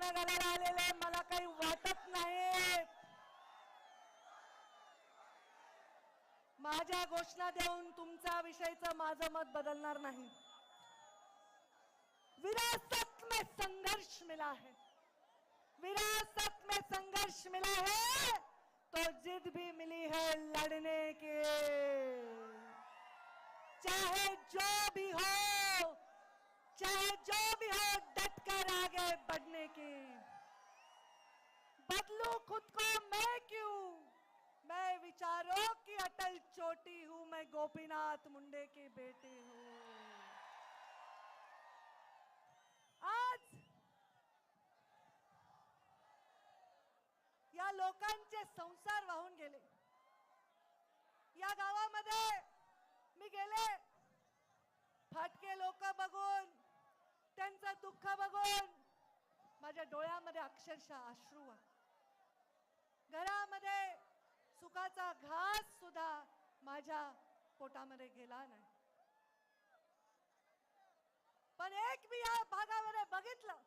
घाण घालायला आलेले मला काही वाटत नाही। माझ्या घोषणा देऊन तुमचा विषयचं माझं मत बदलणार नाही। विरासत में संघर्ष मिला है, विरासत में संघर्ष मिला है तो जिद भी मिली है लड़ने के। चाहे जो भी हो, चाहे जो भी हो, डटकर आगे बढ़ने की। बदलू खुद को मैं क्यों, मैं विचारों की अटल चोटी हूं, मैं गोपीनाथ मुंडे की बेटी हूं। आज या लोकांचे संसार वाहून गेले। या गावामध्ये मी गेले, फाटके लोक बघून, त्यांचं दुःख बघून माझ्या डोळ्यामध्ये अक्षरशः अश्रू आले। घरामध्ये सुखाचा घास सुद्धा माझ्या पोटामध्ये गेला नाही। पण एक मी या भागामध्ये बघितलं,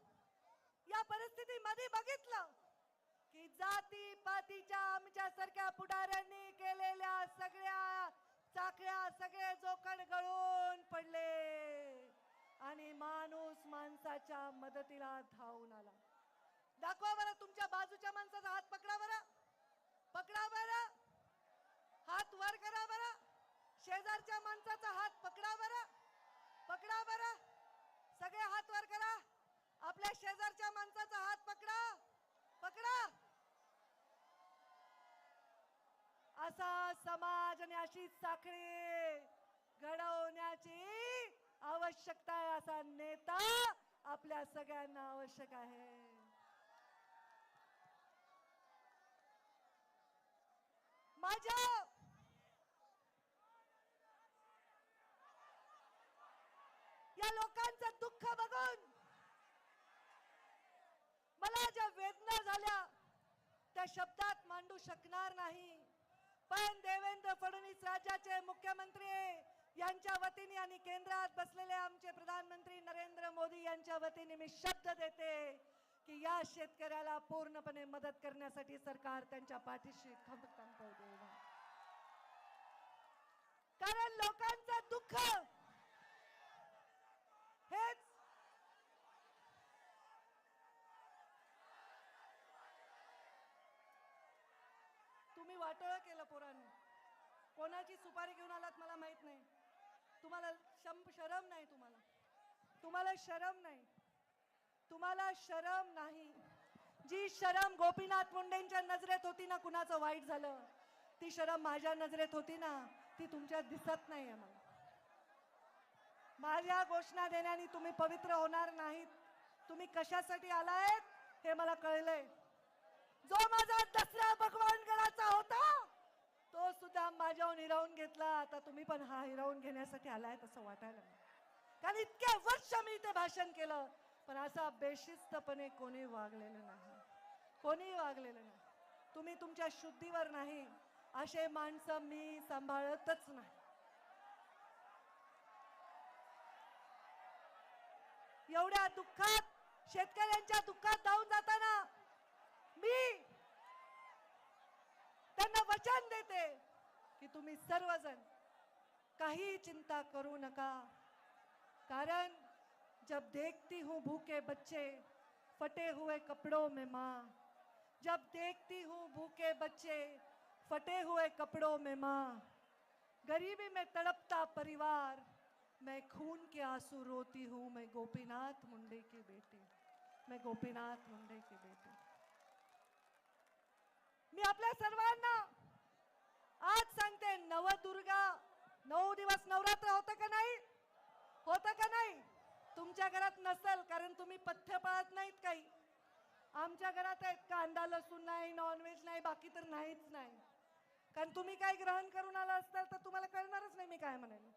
या परिस्थितीमध्ये बघितलं की जाती पातीच्या आमच्यासारख्या पुढाऱ्यांनी केलेल्या सगळ्या चाकऱ्या, सगळे जोखड गळून पडले आणि माणूस माणसाच्या मदतीला धावून आला। दाखवा बरं तुमच्या बाजूच्या माणसाचा हात, पकडा बरं, पकडा बरं, हात वर करा बरं, शेजारच्या माणसाचा हात पकडा बरं, पकडा बरं, सगळे हात वर करा, आपल्या शेजारच्या माणसाचा हात पकडा, पकडा। असा समाज आणि अशी साखळी घडवण्याची आवश्यकता आहे। असा नेता आपल्या सगळ्यांना आवश्यक आहे। माझ्या या लोकांचं दुःख बघून मला ज्या वेदना झाल्या त्या शब्दात मांडू शकणार नाही। पण देवेंद्र फडणवीस राज्याचे मुख्यमंत्री यांच्या वतीने आणि केंद्रात बसलेले आमचे प्रधानमंत्री नरेंद्र मोदी यांच्या वतीने मी शब्द देते की या शेतकऱ्याला पूर्णपणे मदत करण्यासाठी सरकार त्यांच्या पाठीशी खंबीरपणे उभे आहे। कारण लोकांचं दुःख हेच तुम्ही वाटोळं केलं पोरांनी। कोणाची सुपारी घेऊन आलात मला माहित नाही। तुम्हाला शरम नाही, तुम्हाला शरम नाही, तुम्हाला शरम नाही। जी शरम गोपीनाथ मुंडेंच्या नजरेत होती ना, कुणाचं वाईट झालं, ती शरम माझ्या नजरेत होती ना, ती तुमच्या दिसत नाही आहे। माझ्या घोषणा देण्याने तुम्ही पवित्र होणार नाहीत। तुम्ही कशासाठी आलायत हे मला कळलंय। जो माझा दसरा भगवानगडाचा होता तो सुद्धा माझ्याहून हिरावून घेतला। आता तुम्ही पण हा हिरावून घेण्यासाठी आलायत असं वाटायला लागलं। कारण इतके वर्ष मी इथे भाषण केलं पण असा बेशिस्तपणे कोणी वागलेलं नाही, कोणी वागलेलं नाही। तुम्ही तुमच्या शुद्धीवर नाही असे माणसं मी सांभाळतच नाही। एवढ्या दुःखात, शेतकऱ्यांच्या दुःखात धावून जाताना मी त्यांना वचन देते की तुम्ही सर्वजण काही चिंता करू नका। कारण जब देखती हूँ भूखे बच्चे फटे हुए कपड़ों में माँ, जब देखती हूँ भूखे बच्चे फटे हुए कपड़ों में माँ, गरीबी में तड़पता परिवार, मैं खून के आंसू रोती हूँ, मैं गोपीनाथ मुंडे की बेटी, मैं गोपीनाथ मुंडे की बेटी। मी आपल्या सर्वांना आज सांगते, नवदुर्गा 9 दिवस नवरात्र होतं का नाही, होतं का नाही? तुमच्या घरात नसेल कारण तुम्ही पथ्य पाळत नाहीत काही। आमच्या घरात आहे, कांदा लसूण नाही, नॉनव्हेज नाही, बाकी तर नाहीच नाही। कारण तुम्ही काय ग्रहण करून आला असताल तर तुम्हाला कळणारच नाही मी काय म्हणाले।